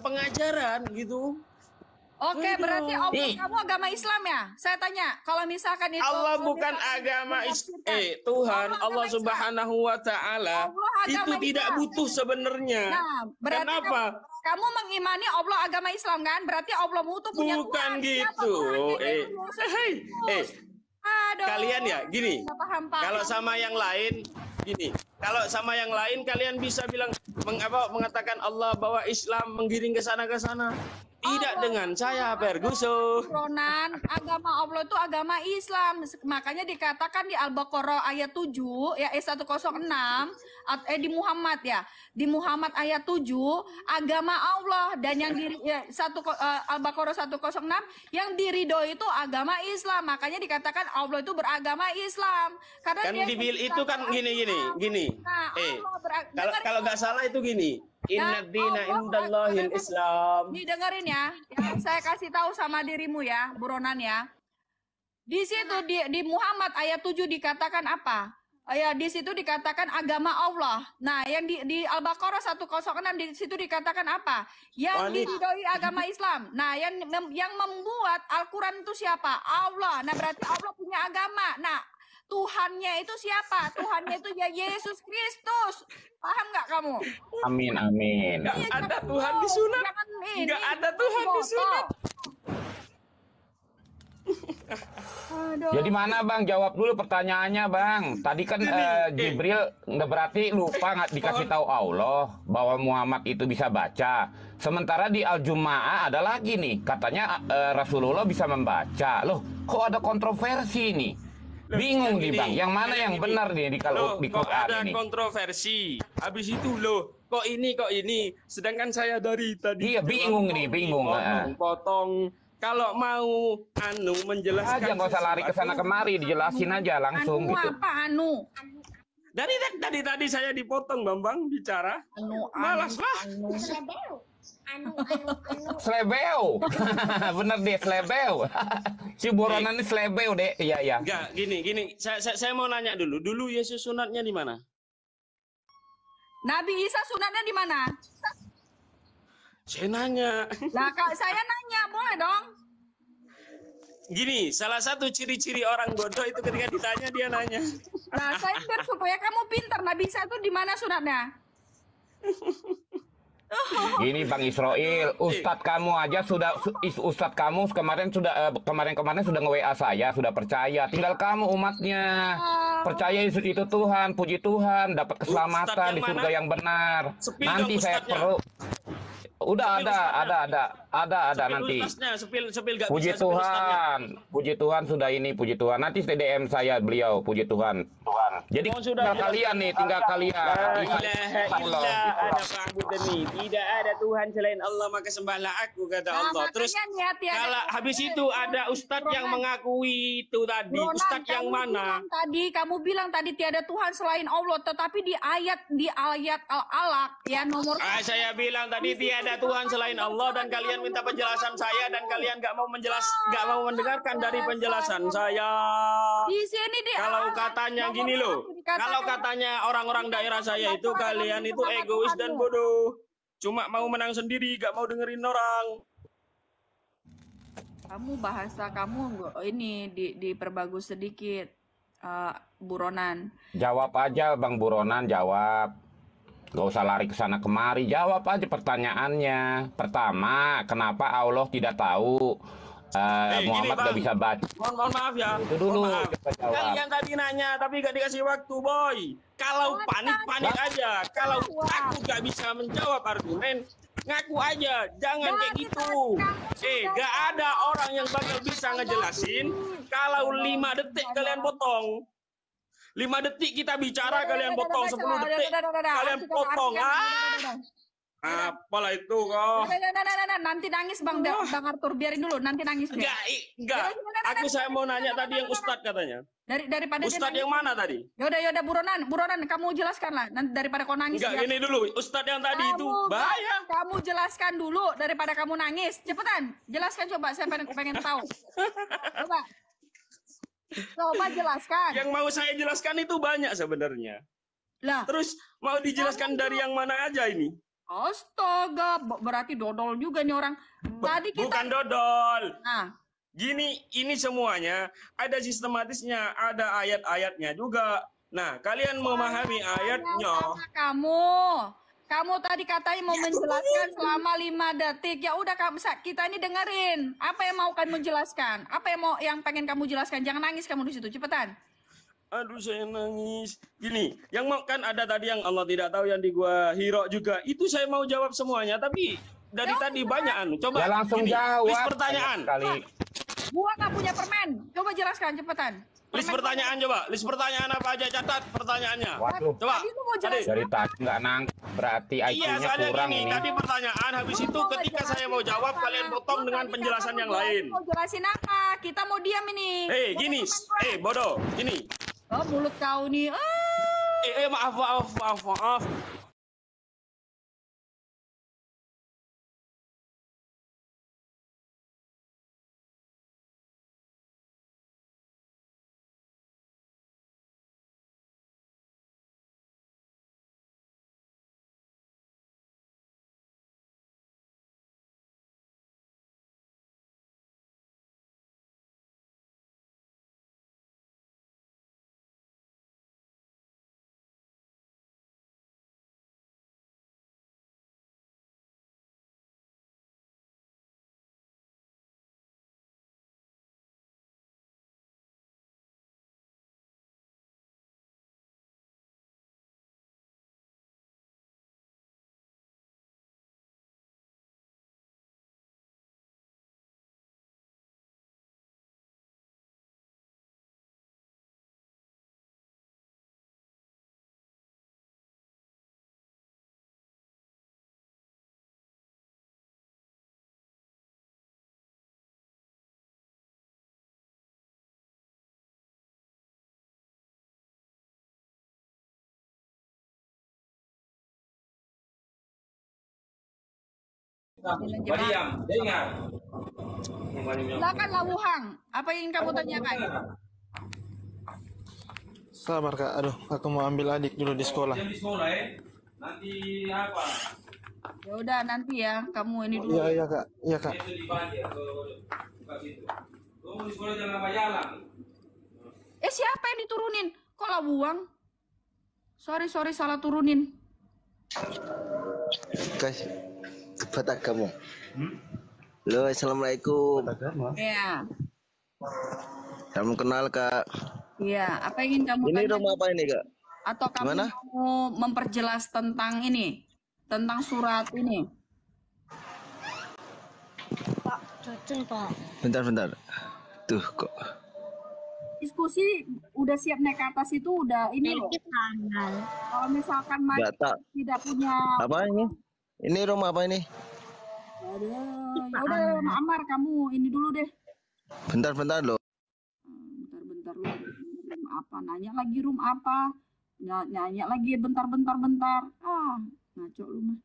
pengajaran gitu. Oke, berarti Allah kamu agama Islam ya? Saya tanya, kalau misalkan itu Allah bukan agama Tuhan, Allah Subhanahu wa taala itu tidak butuh sebenarnya. Nah, berarti kenapa? Kamu mengimani Allah agama Islam kan? Berarti Allah itu punya Tuhan. Bukan gitu. Kalian ya gini. Kalau sama yang lain gini. Kalau sama yang lain kalian bisa bilang mengatakan Allah bawa Islam menggiring ke sana ke sana. Tidak dengan saya, Ferguson. Ronan, agama Allah itu agama Islam. Makanya dikatakan di Al-Baqarah ayat 7, ya 106, di Muhammad ya. Di Muhammad ayat 7, agama Allah dan yang Al-Baqarah 106 yang diridhoi itu agama Islam. Makanya dikatakan Allah itu beragama Islam. Karena kan itu kan gini. Nah, kalau nggak salah itu gini. Inna dina indallahil Islam. Didengerin ya, saya kasih tahu sama dirimu ya, buronan ya. Di situ di Muhammad ayat 7 dikatakan apa? Ya, di situ dikatakan agama Allah. Nah, yang di Al-Baqarah 106 di situ dikatakan apa? Yang diridhoi agama Islam. Nah, yang membuat Al-Qur'an itu siapa? Allah. Nah, berarti Allah punya agama. Nah, Tuhannya itu siapa? Tuhannya itu ya Yesus Kristus. Paham nggak kamu? Amin. Nggak ada Tuhan di sunat. Nggak ada Tuhan di sunat. Jadi mana Bang? Jawab dulu pertanyaannya Bang. Tadi kan Jibril nggak berarti lupa nggak dikasih tahu Allah bahwa Muhammad itu bisa baca. Sementara di Al-Jumu'ah ada lagi nih, katanya Rasulullah bisa membaca. Loh, kok ada kontroversi nih? Bingung nih Bang, yang mana yang benar nih di kalau di Quran ada ini? Kontroversi. Habis itu kok ini. Sedangkan saya dari tadi. Iya, bingung. Potong. Kalau mau menjelaskan aja nggak usah lari ke sana kemari, dijelasin aja langsung gitu. Apa Dari tadi saya dipotong Bambang bicara. Malas lah. Slebeu. Bener deh, slebeu. Si buronan ini slebeu deh. Iya. Enggak, gini. Saya mau nanya dulu. Dulu Yesus sunatnya di mana? Nabi Isa sunatnya di mana? Saya nanya. Nah, saya nanya, boleh dong? Gini, salah satu ciri-ciri orang bodoh itu ketika ditanya dia nanya. Nah, saya biar supaya kamu pintar. Nabi Isa itu di mana sunatnya? Gini Bang Israel, Ustadz kamu aja kemarin sudah nge-WA saya, sudah percaya. Tinggal kamu umatnya percaya itu Tuhan, puji Tuhan, dapat keselamatan di surga yang benar. Nanti saya perlu. Udah ada nanti. Puji Tuhan sudah ini, puji Tuhan. Nanti DM saya beliau, puji Tuhan. Jadi tinggal kalian nih, tinggal kalian. Tidak ada Tuhan selain Allah, maka sembahlah aku, kata Allah. Terus kalau habis itu ada ustadz yang mengakui itu tadi. Ustadz yang mana? Kamu bilang tadi tiada Tuhan selain Allah, tetapi di ayat Al-Alaq ya nomor. Saya bilang tadi tiada Tuhan selain Allah dan kalian minta penjelasan saya dan kalian nggak mau mendengarkan dari penjelasan saya. Di sini kalau katanya gini loh, kalau katanya orang-orang daerah saya itu kalian itu egois dan bodoh, cuma mau menang sendiri, nggak mau dengerin orang. Kamu bahasa kamu ini diperbagus sedikit, buronan. Jawab aja Bang Buronan, jawab. Gak usah lari ke sana kemari, jawab aja pertanyaannya. Pertama, kenapa Allah tidak tahu Muhammad gak bisa baca? Mohon maaf ya. Itu dulu. Kalian tadi nanya tapi gak dikasih waktu, boy. Kalau panik aja. Kalau aku gak bisa menjawab argumen, ngaku aja. Jangan kayak gitu. Gak ada orang yang bakal bisa ngejelasin kalau 5 detik kalian potong. 5 detik kita bicara, kalian potong 10 detik, kalian potong. Apalah itu kok. Nanti nangis Bang Arthur, biarin dulu, nanti nangis. Enggak. Saya mau nanya tadi yang Ustadz katanya. Daripada Ustadz yang mana tadi? Yaudah buronan, kamu jelaskan lah. Nanti daripada kau nangis. Enggak, ini dulu, Ustadz yang tadi itu bahaya. Kamu jelaskan dulu daripada kamu nangis. Cepetan, jelaskan coba, saya pengen tahu. Coba jelaskan. Yang mau saya jelaskan itu banyak sebenarnya. Terus mau dijelaskan dari yang mana aja ini? Astaga, berarti dodol juga nih orang. Tadi kita Bukan dodol. nah, Gini, ini semuanya ada sistematisnya, ada ayat-ayatnya juga. Nah, kalian memahami ayatnya. sama kamu. Kamu tadi katanya mau menjelaskan selama 5 detik. Ya udah kita ini dengerin. Apa yang mau kamu jelaskan? Apa yang pengen kamu jelaskan? Jangan nangis kamu di situ, cepetan. Aduh, saya nangis. Gini, yang mau kan ada tadi yang Allah tidak tahu yang di gua Hiro juga. Itu saya mau jawab semuanya, tapi dari tadi banyak anu. Coba Ya langsung gini, jawab. list pertanyaan. Kali. Gua nggak punya permen. Coba jelaskan cepetan. List pertanyaan coba. List pertanyaan apa aja, catat pertanyaannya. Waduh. Coba. Tadi lu mau jelasin Dari tadi nggak berarti Iya, IQ-nya soalnya kurang gini. ini. Tadi pertanyaan, habis itu ketika saya mau jawab, kalian potong dengan penjelasan yang lain. Mau jelasin apa? Kita mau diam ini. Gini. Bodoh. Gini. Oh, mulut kau nih. Maaf. Silakan Lawuhang. Apa yang ingin kamu tanyakan? Sabar kak, aduh aku mau ambil adik dulu di sekolah. Nanti apa? Ya udah nanti ya, kamu ini dulu. Iya kak, iya kak. Itu di banjir buka situ. Tunggu di sekolah jangan apa jalan. Siapa yang diturunin? Kok Lawuhang? Sorry salah turunin. Guys, kepada kamu. Halo, assalamualaikum. Ya. Salam kenal kak. Iya, apa yang ingin kamu Ini tanyakan? rumah apa ini kak? Atau kamu Gimana? mau memperjelas tentang ini? Tentang surat ini? Pak, cocok Pak. Bentar. Tuh kok. Diskusi udah siap naik ke atas itu udah ini loh. Tanggal. Kalau misalkan Mike Nggak tak. tidak punya Apa ini? Ini rumah apa ini? ya udah Amar kamu ini dulu deh. Bentar loh. Bentar lu room apa? Nanya lagi room apa? Nanya lagi bentar. Ngaco lu mah.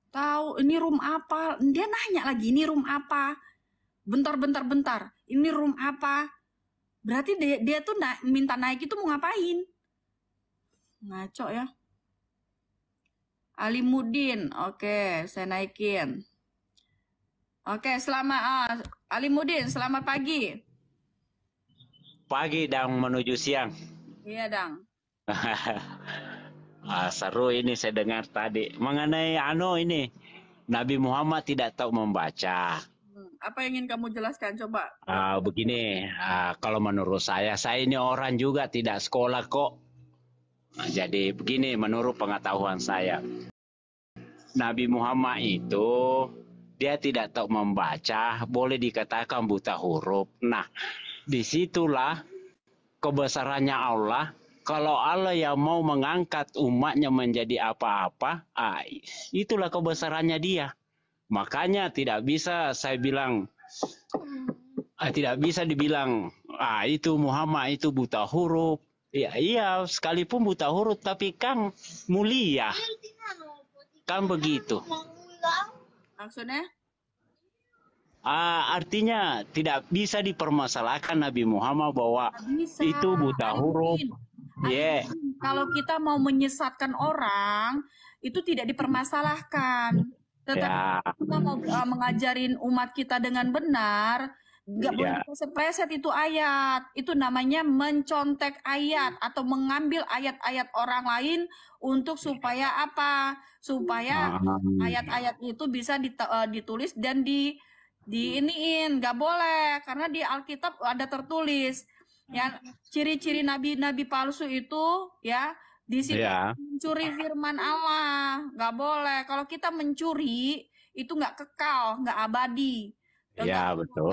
Tahu ini room apa? Dia nanya lagi ini room apa? Bentar. Ini room apa? Berarti dia tuh minta naik itu mau ngapain? Ngaco ya. Alimuddin, oke, saya naikin. Oke, Alimuddin, selamat pagi. Pagi dan menuju siang. Iya, Dang. Seru ini saya dengar tadi mengenai ini Nabi Muhammad tidak tahu membaca. Apa yang ingin kamu jelaskan coba? Begini, kalau menurut saya ini orang juga tidak sekolah kok. Jadi begini menurut pengetahuan saya. Nabi Muhammad itu dia tidak tahu membaca, boleh dikatakan buta huruf. Nah, disitulah kebesarannya Allah. Kalau Allah yang mau mengangkat umatnya menjadi apa-apa, itulah kebesarannya dia. Makanya tidak bisa saya bilang, tidak bisa dibilang, itu Muhammad itu buta huruf. Iya, sekalipun buta huruf, tapi kan mulia. Kan begitu. Maksudnya? artinya tidak bisa dipermasalahkan Nabi Muhammad bahwa Nggak bisa. itu buta huruf. Ya, Kalau kita mau menyesatkan orang, itu tidak dipermasalahkan. Tetapi ya, kita mau mengajarin umat kita dengan benar, nggak boleh ya, dipleset-pleset itu ayat. Itu namanya mencontek ayat atau mengambil ayat-ayat orang lain untuk supaya apa? Supaya ayat-ayat itu bisa ditulis dan diiniin. Nggak boleh, karena di Alkitab ada tertulis. Ya, ciri-ciri nabi-nabi palsu itu ya di situ ya, mencuri firman Allah, nggak boleh. Kalau kita mencuri itu nggak kekal, nggak abadi. ya, betul.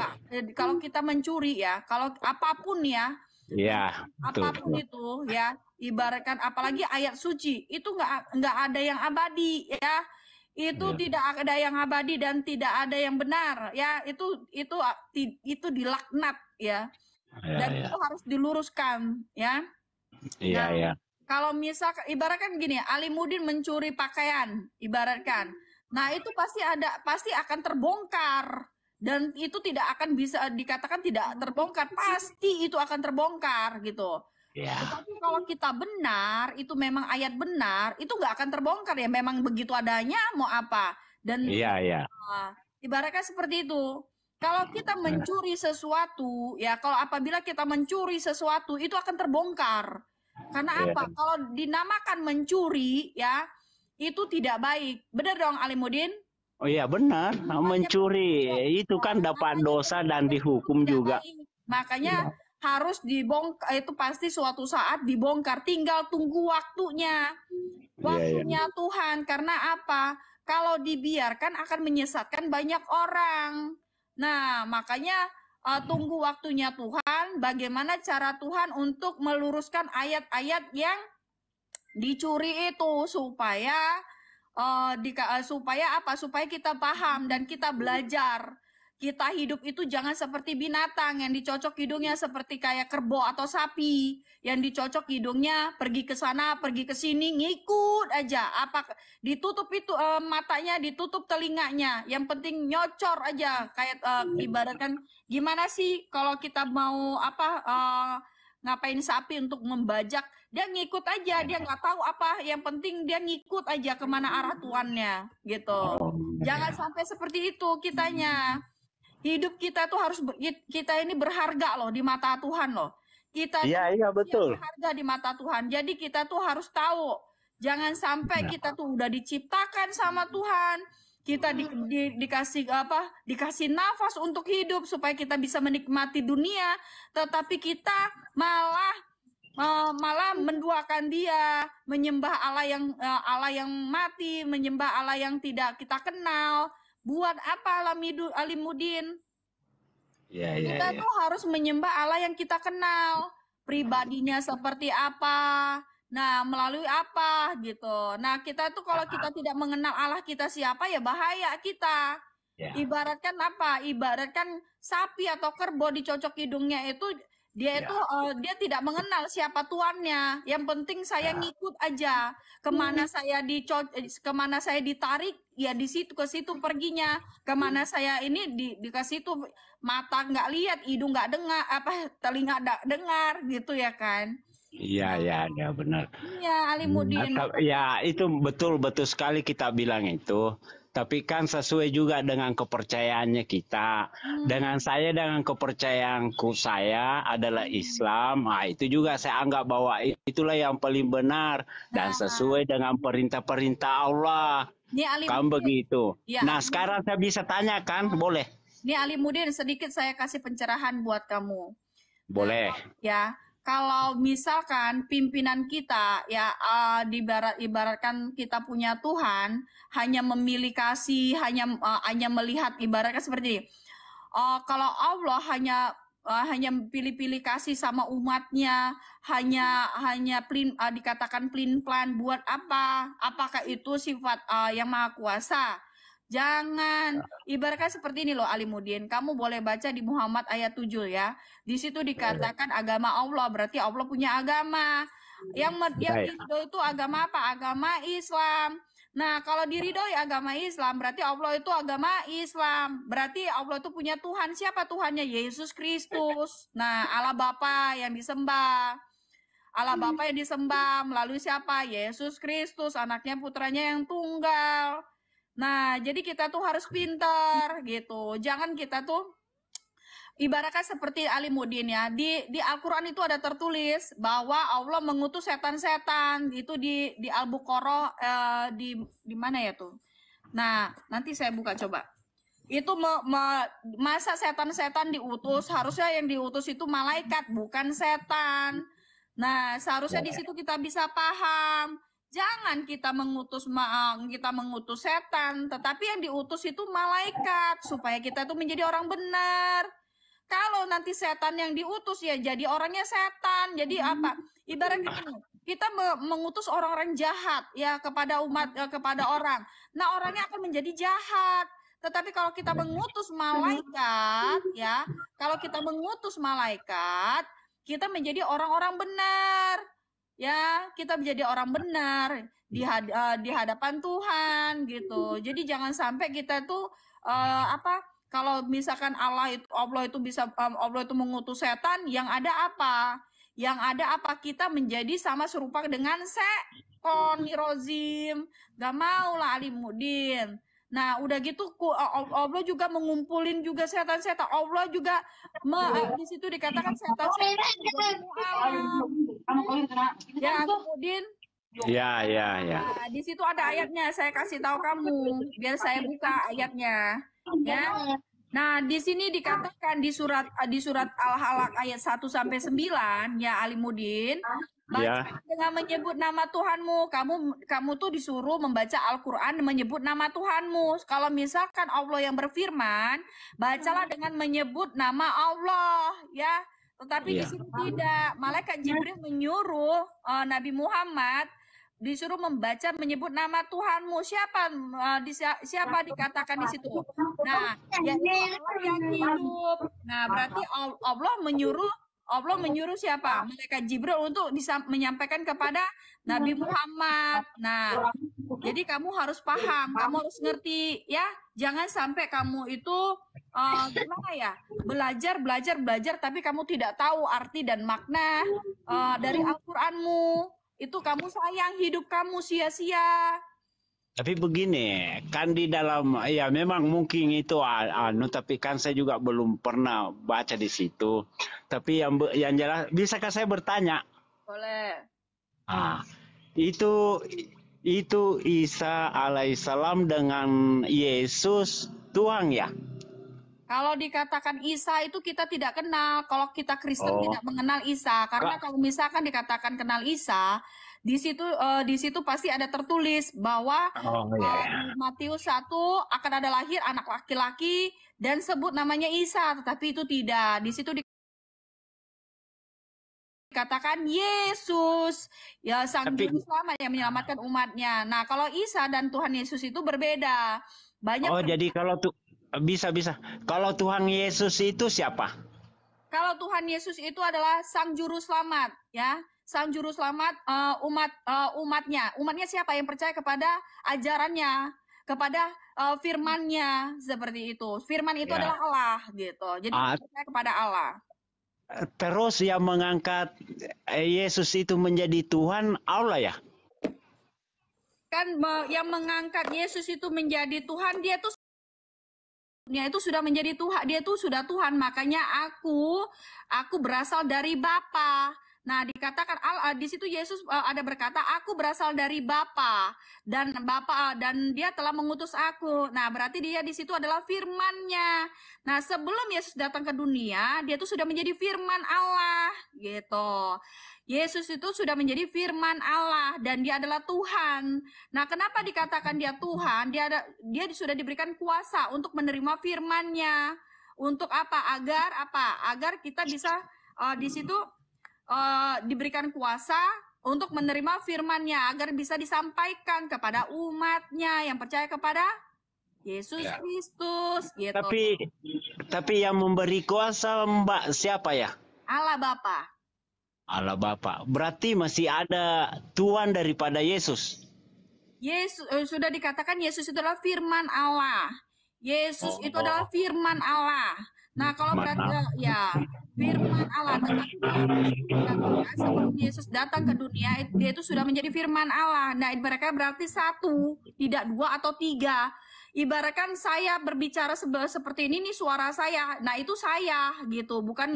Kalau kita mencuri ya, kalau apapun ya, Ya, betul, apapun betul. itu ya, ibaratkan apalagi ayat suci itu nggak ada yang abadi ya. Itu Ya, tidak ada yang abadi dan tidak ada yang benar ya. Itu dilaknat ya. ya, Dan ya, itu harus diluruskan ya. ya, Nah, ya, kalau misalkan ibaratkan gini, Alimuddin mencuri pakaian, ibaratkan. Nah, itu pasti akan terbongkar dan itu tidak akan bisa dikatakan tidak terbongkar, pasti itu akan terbongkar gitu. ya, Tetapi kalau kita benar, itu memang ayat benar, itu nggak akan terbongkar ya, memang begitu adanya mau apa. Dan ya, ya, ibaratkan seperti itu. Kalau kita mencuri sesuatu, ya kalau apabila kita mencuri sesuatu, itu akan terbongkar. Karena ya. apa? Kalau dinamakan mencuri, ya itu tidak baik. Benar dong, Alimuddin? Oh iya benar, mencuri itu kan dapat dosa dan dihukum Tidak juga. baik. Makanya harus dibongkar, itu pasti suatu saat dibongkar. Tinggal tunggu waktunya. Waktunya Tuhan. Karena apa? Kalau dibiarkan akan menyesatkan banyak orang. Nah, makanya tunggu waktunya Tuhan. Bagaimana cara Tuhan untuk meluruskan ayat-ayat yang dicuri itu supaya supaya apa? Supaya kita paham dan kita belajar. Kita hidup itu jangan seperti binatang yang dicocok hidungnya seperti kayak kerbau atau sapi, yang dicocok hidungnya pergi ke sana, pergi ke sini, ngikut aja. Apa ditutup itu matanya, ditutup telinganya. Yang penting nyocor aja. Kayak ibaratkan gimana sih kalau kita mau ngapain sapi untuk membajak, dia ngikut aja, dia nggak tahu apa, yang penting dia ngikut aja kemana arah tuannya gitu. Jangan sampai seperti itu kitanya. Hidup kita tuh harus kita ini berharga loh di mata Tuhan loh. Kita Iya, betul. berharga di mata Tuhan. Jadi kita tuh harus tahu, jangan sampai kita tuh udah diciptakan sama Tuhan. Kita dikasih nafas untuk hidup supaya kita bisa menikmati dunia, tetapi kita malah menduakan Dia, menyembah Allah yang mati, menyembah Allah yang tidak kita kenal. Buat apa Alimuddin? Kita tuh harus menyembah Allah yang kita kenal, pribadinya seperti apa. Nah, melalui apa gitu. Nah, kita tuh kalau kita tidak mengenal Allah kita siapa, ya bahaya kita. Ibaratkan apa? Ibaratkan sapi atau kerbau dicocok hidungnya itu dia tidak mengenal siapa tuannya. Yang penting saya ngikut aja. Kemana saya ditarik, ya di situ ke situ perginya. Kemana saya ini dikasih itu, mata nggak lihat, hidung nggak dengar, telinga nggak dengar gitu ya kan. Iya, benar. Iya, Alimuddin. Ya, itu betul sekali kita bilang itu. Tapi kan sesuai juga dengan kepercayaannya kita. Dengan kepercayaanku saya adalah Islam. Nah, itu juga saya anggap bahwa itulah yang paling benar dan sesuai dengan perintah-perintah Allah. Kan begitu. Ya, Nah, sekarang saya bisa tanyakan, boleh? Nih Alimuddin, sedikit saya kasih pencerahan buat kamu. Boleh. Ya. Kalau misalkan pimpinan kita ya ibaratkan kita punya Tuhan, hanya memilih kasih, hanya melihat ibaratkan seperti ini. Kalau Allah hanya pilih-pilih kasih sama umatnya, hanya dikatakan pelin-pelan, buat apa? Apakah itu sifat yang maha kuasa? Jangan. Ibaratkan seperti ini loh Alimuddin. Kamu boleh baca di Muhammad ayat 7 ya. Di situ dikatakan agama Allah, berarti Allah punya agama. Yang itu agama apa? Agama Islam. Nah, kalau diridhoi agama Islam, berarti Allah itu agama Islam. Berarti Allah itu punya Tuhan. Siapa Tuhannya? Yesus Kristus. Nah, Allah Bapa yang disembah. Allah Bapa yang disembah melalui siapa? Yesus Kristus, anaknya putranya yang tunggal. Nah, jadi kita tuh harus pintar gitu. Jangan kita tuh ibaratkan seperti Ali Mudin ya. Di Al-Qur'an itu ada tertulis bahwa Allah mengutus setan-setan. Itu di Al-Buqarah di mana ya tuh? Nah, nanti saya buka coba. Itu masa setan-setan diutus, harusnya yang diutus itu malaikat bukan setan. Nah, seharusnya di situ kita bisa paham. Jangan kita mengutus setan, tetapi yang diutus itu malaikat supaya kita itu menjadi orang benar. Kalau nanti setan yang diutus ya jadi orangnya setan. Jadi apa? Ibaratnya gini, kita mengutus orang-orang jahat ya kepada umat kepada orang. Nah, orangnya akan menjadi jahat. Tetapi kalau kita mengutus malaikat ya, kalau kita mengutus malaikat, kita menjadi orang-orang benar. Ya, kita menjadi orang benar di hadapan Tuhan gitu. Jadi jangan sampai kita tuh kalau misalkan Allah itu mengutus setan, yang ada apa? Yang ada apa? Kita menjadi sama serupa dengan sekon nirozim. Gak mau lah Ali Mudin. Nah, udah gitu Allah juga mengumpulin juga setan-setan. Allah juga di situ dikatakan setan-setan. Ya, kemudian Ya. nah, di situ ada ayatnya. Saya kasih tahu kamu biar saya buka ayatnya. Ya. Nah, di sini dikatakan di surat Al-Halaq ayat 1 sampai 9 ya Ali Mudin. Baca dengan menyebut nama Tuhanmu. Kamu tuh disuruh membaca Al-Qur'an menyebut nama Tuhanmu. Kalau misalkan Allah yang berfirman, bacalah dengan menyebut nama Allah ya. Tetapi di sini tidak. Malaikat Jibril menyuruh Nabi Muhammad disuruh membaca menyebut nama Tuhanmu. Siapa dikatakan di situ? Nah, yaitu Allah yang hidup. Nah, berarti Allah menyuruh siapa? Malaikat Jibril untuk menyampaikan kepada Nabi Muhammad. Nah, jadi kamu harus paham, kamu harus ngerti ya. Jangan sampai kamu itu gimana ya? Belajar tapi kamu tidak tahu arti dan makna dari Al-Qur'anmu. Itu kamu sayang hidup kamu sia-sia. Tapi begini, kan di dalam ya memang mungkin itu tapi kan saya juga belum pernah baca di situ. Tapi yang jelas, bisakah saya bertanya? Boleh. Itu Isa alaihissalam dengan Yesus Tuhan ya? Kalau dikatakan Isa itu kita tidak kenal. Kalau kita Kristen tidak mengenal Isa, karena kalau misalkan dikatakan kenal Isa, di situ pasti ada tertulis bahwa Matius 1 akan ada lahir anak laki-laki dan sebut namanya Isa, tetapi itu tidak. Di situ dikatakan Yesus, ya sang juru selamat yang menyelamatkan umatnya. Nah, kalau Isa dan Tuhan Yesus itu berbeda. Jadi kalau bisa. Kalau Tuhan Yesus itu siapa? Kalau Tuhan Yesus itu adalah sang juru selamat, ya. Sang juru selamat umatnya. Umatnya siapa yang percaya kepada ajarannya, kepada firman-Nya, seperti itu. Firman itu adalah Allah gitu. Jadi percaya kepada Allah. Terus yang mengangkat Yesus itu menjadi Tuhan Allah ya? Kan yang mengangkat Yesus itu menjadi Tuhan, dia itu sudah menjadi Tuhan, dia itu sudah Tuhan. Makanya aku berasal dari Bapa. Nah, dikatakan di situ Yesus ada berkata, aku berasal dari Bapa dan dia telah mengutus aku. Nah, berarti dia di situ adalah firman-Nya. Nah, sebelum Yesus datang ke dunia, dia itu sudah menjadi firman Allah gitu. Yesus itu sudah menjadi firman Allah dan dia adalah Tuhan. Nah, kenapa dikatakan dia Tuhan? Dia sudah diberikan kuasa untuk menerima firman-Nya. Untuk apa? Agar kita bisa di situ diberikan kuasa untuk menerima firman-Nya, agar bisa disampaikan kepada umat-Nya yang percaya kepada Yesus Kristus gitu. Tapi yang memberi kuasa Mbak siapa ya? Allah Bapa. Allah Bapa. Berarti masih ada Tuhan daripada Yesus. Yesus sudah dikatakan Yesus itu adalah firman Allah. Yesus itu adalah firman Allah. Nah, kalau berarti ya firman Allah, tetapi sebelum Yesus datang ke dunia, dia itu sudah menjadi firman Allah. Nah, mereka berarti satu, tidak dua atau tiga. Ibaratkan saya berbicara seperti ini, nih suara saya. Nah, itu saya gitu, bukan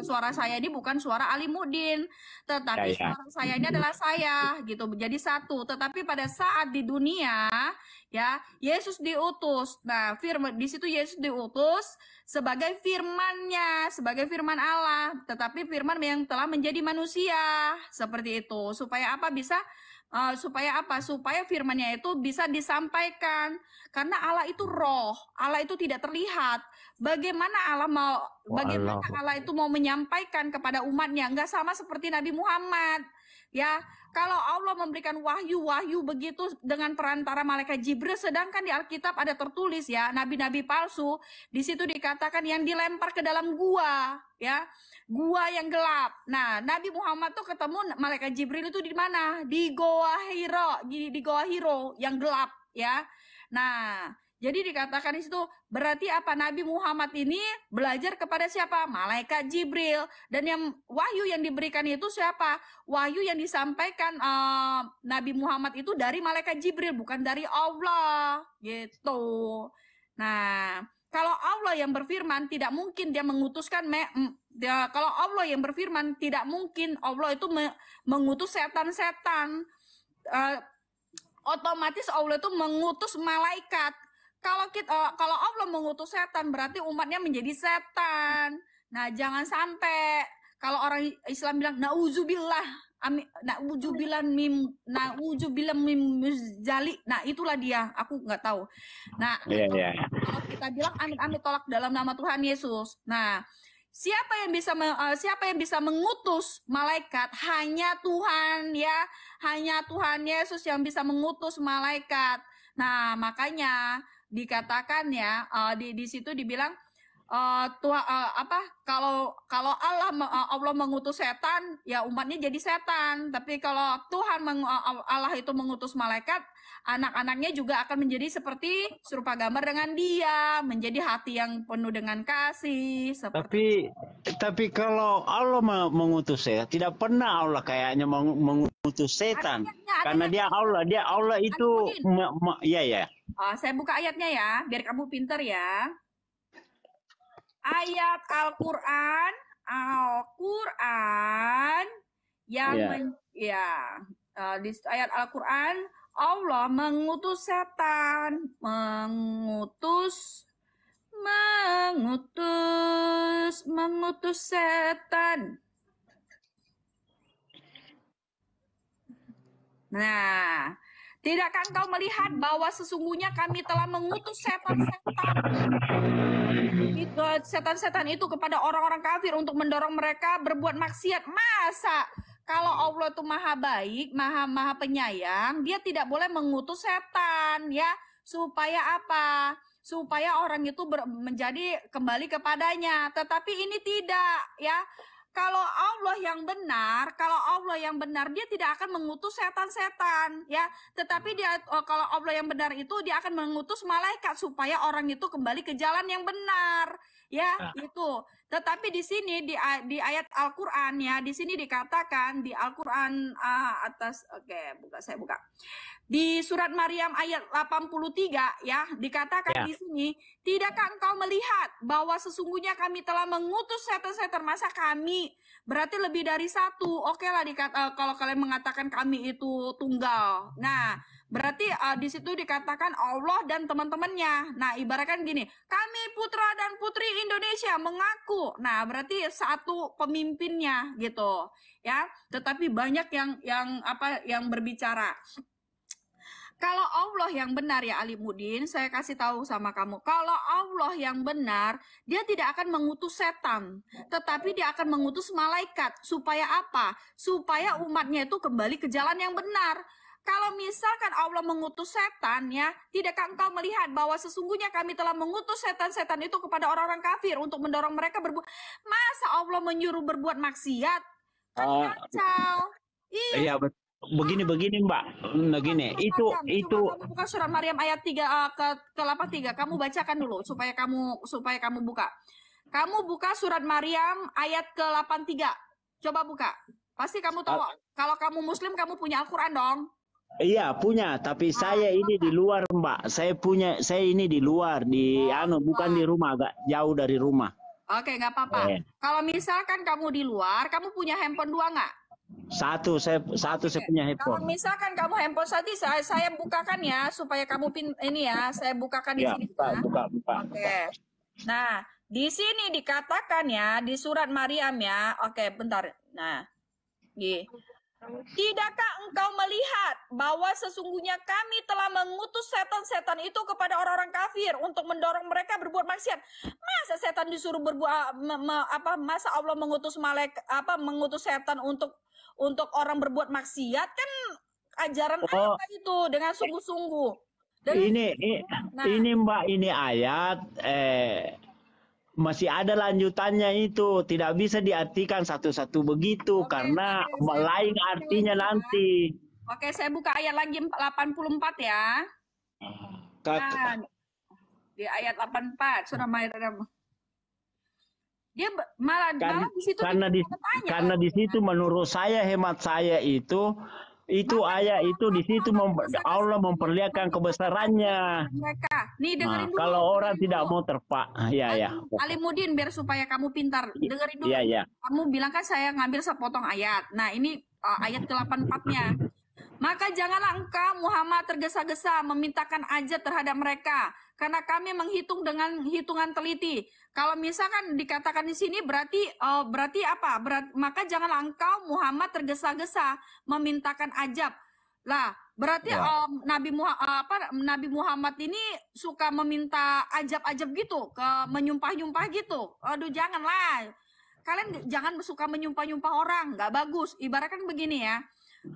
suara saya ini bukan suara Ali Mudin, tetapi suara saya ini adalah saya gitu. Jadi satu. Tetapi pada saat di dunia, ya Yesus diutus. Nah, firman di situ Yesus diutus sebagai firman-Nya, sebagai firman Allah, tetapi firman yang telah menjadi manusia seperti itu. Supaya apa? Supaya apa? Supaya firman-Nya itu bisa disampaikan. Karena Allah itu roh, Allah itu tidak terlihat. Bagaimana Allah itu mau menyampaikan kepada umatnya? Enggak sama seperti Nabi Muhammad. Ya, kalau Allah memberikan wahyu begitu dengan perantara malaikat Jibril, sedangkan di Alkitab ada tertulis ya, nabi-nabi palsu, di situ dikatakan yang dilempar ke dalam gua, ya. Gua yang gelap. Nah, Nabi Muhammad tuh ketemu malaikat Jibril itu di mana? Di Goa Hiro yang gelap, ya. Nah, jadi dikatakan di situ berarti apa? Nabi Muhammad ini belajar kepada siapa? Malaikat Jibril. Dan yang wahyu yang diberikan itu siapa? Wahyu yang disampaikan Nabi Muhammad itu dari malaikat Jibril, bukan dari Allah, gitu. Nah, kalau Allah yang berfirman tidak mungkin dia mengutuskan kalau Allah yang berfirman tidak mungkin Allah itu mengutus setan-setan. Otomatis Allah itu mengutus malaikat. Kalau Allah mengutus setan berarti umatnya menjadi setan. Nah, jangan sampai kalau orang Islam bilang nauzubillah, nauzubillah mim muzali. Nah, itulah dia. Aku nggak tahu. Nah, kalau kita bilang amit-amit tolak dalam nama Tuhan Yesus. Nah, siapa yang bisa mengutus malaikat? Hanya Tuhan, ya. Hanya Tuhan Yesus yang bisa mengutus malaikat. Nah, makanya dikatakan ya, di situ dibilang kalau Allah mengutus setan, ya umatnya jadi setan. Tapi kalau Allah itu mengutus malaikat, anak-anaknya juga akan menjadi seperti serupa gambar dengan dia, menjadi hati yang penuh dengan kasih. Tapi kalau Allah mengutus saya, tidak pernah Allah kayaknya mengutus setan. Karena dia Allah itu, ya. Saya buka ayatnya ya, biar kamu pinter ya. Ayat Al-Quran yang di ayat Al-Quran Allah mengutus setan, mengutus setan. Nah, tidakkah engkau melihat bahwa sesungguhnya kami telah mengutus setan-setan itu kepada orang-orang kafir untuk mendorong mereka berbuat maksiat? Masa kalau Allah itu maha baik, maha penyayang, dia tidak boleh mengutus setan, ya. Supaya apa? Supaya orang itu menjadi kembali kepadanya. Tetapi ini tidak, ya. Kalau Allah yang benar, dia tidak akan mengutus setan-setan, ya. Tetapi kalau Allah yang benar itu dia akan mengutus malaikat supaya orang itu kembali ke jalan yang benar, ya. Itu. Tetapi di sini di ayat Al-Qur'an ya, di sini dikatakan di Al-Qur'an atas, saya buka. Di surat Maryam ayat 83 ya, dikatakan di sini, tidakkah engkau melihat bahwa sesungguhnya kami telah mengutus setan-setan? Masa kami? Berarti lebih dari satu. Oke lah kalau kalian mengatakan kami itu tunggal. Nah, berarti di situ dikatakan Allah dan teman-temannya. Nah, ibaratkan gini, kami putra dan putri Indonesia mengaku. Nah, berarti satu pemimpinnya gitu, ya. Tetapi banyak yang berbicara. Kalau Allah yang benar ya Ali Mudin, saya kasih tahu sama kamu. Kalau Allah yang benar, dia tidak akan mengutus setan. Tetapi dia akan mengutus malaikat. Supaya apa? Supaya umatnya itu kembali ke jalan yang benar. Kalau misalkan Allah mengutus setan ya, tidakkah engkau melihat bahwa sesungguhnya kami telah mengutus setan-setan itu kepada orang-orang kafir untuk mendorong mereka berbuat. Masa Allah menyuruh berbuat maksiat? Kan kacau. Iya, begini Mbak. Nah gini, Coba itu kamu buka surat Maryam ayat 3 ke 83. Kamu bacakan dulu supaya kamu buka. Kamu buka surat Maryam ayat ke 83. Coba buka. Pasti kamu tahu kalau kamu muslim kamu punya Al-Qur'an dong. iya punya, tapi saya ini di luar Mbak. Saya ini di luar, bukan di rumah, agak jauh dari rumah. Oke, nggak apa-apa. Kalau misalkan kamu di luar, kamu punya handphone 2 nggak? Satu saya punya Kalau handphone. misalkan kamu handphone tadi saya bukakan ya supaya kamu ini ya, saya bukakan di Ya, sini. buka. Oke. Nah, di sini dikatakan ya di surat Maryam ya. Oke, bentar. Nah, tidakkah engkau melihat bahwa sesungguhnya kami telah mengutus setan-setan itu kepada orang-orang kafir untuk mendorong mereka berbuat maksiat? Masa setan disuruh berbuat masa Allah mengutus mengutus setan untuk orang berbuat maksiat? Kan ajaran apa itu dengan sungguh-sungguh. Ini Mbak, ini ayat masih ada lanjutannya itu, tidak bisa diartikan satu-satu begitu karena lain artinya nanti. Oke, saya buka ayat lagi 84 ya. Nah, di ayat 84 surah Maryam. Dia malah di situ karena di situ menurut saya, hemat saya itu ayat itu di situ Allah memperlihatkan kebesarannya. Mereka. Nih dengerin dulu. Kalau orang tidak mau ya. Alimudin biar supaya kamu pintar. Dengerin dulu. Iya. Kamu bilang kan saya ngambil sepotong ayat. Nah, ini ayat ke-84-nya. Maka janganlah engkau Muhammad tergesa-gesa memintakan ajat terhadap mereka, karena kami menghitung dengan hitungan teliti. Kalau misalkan dikatakan di sini berarti apa? Maka janganlah engkau Muhammad tergesa-gesa memintakan ajab. Lah, berarti Nabi Muhammad ini suka meminta ajab-ajab gitu, menyumpah-nyumpah gitu. Aduh, janganlah. Kalian jangan suka menyumpah-nyumpah orang, nggak bagus. Ibaratkan begini ya.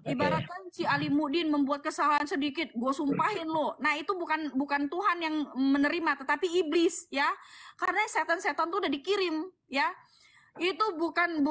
Ibaratkan si Alimudin membuat kesalahan sedikit, gue sumpahin lo. Nah, itu bukan Tuhan yang menerima, tetapi iblis ya. Karena setan-setan tuh udah dikirim ya. Itu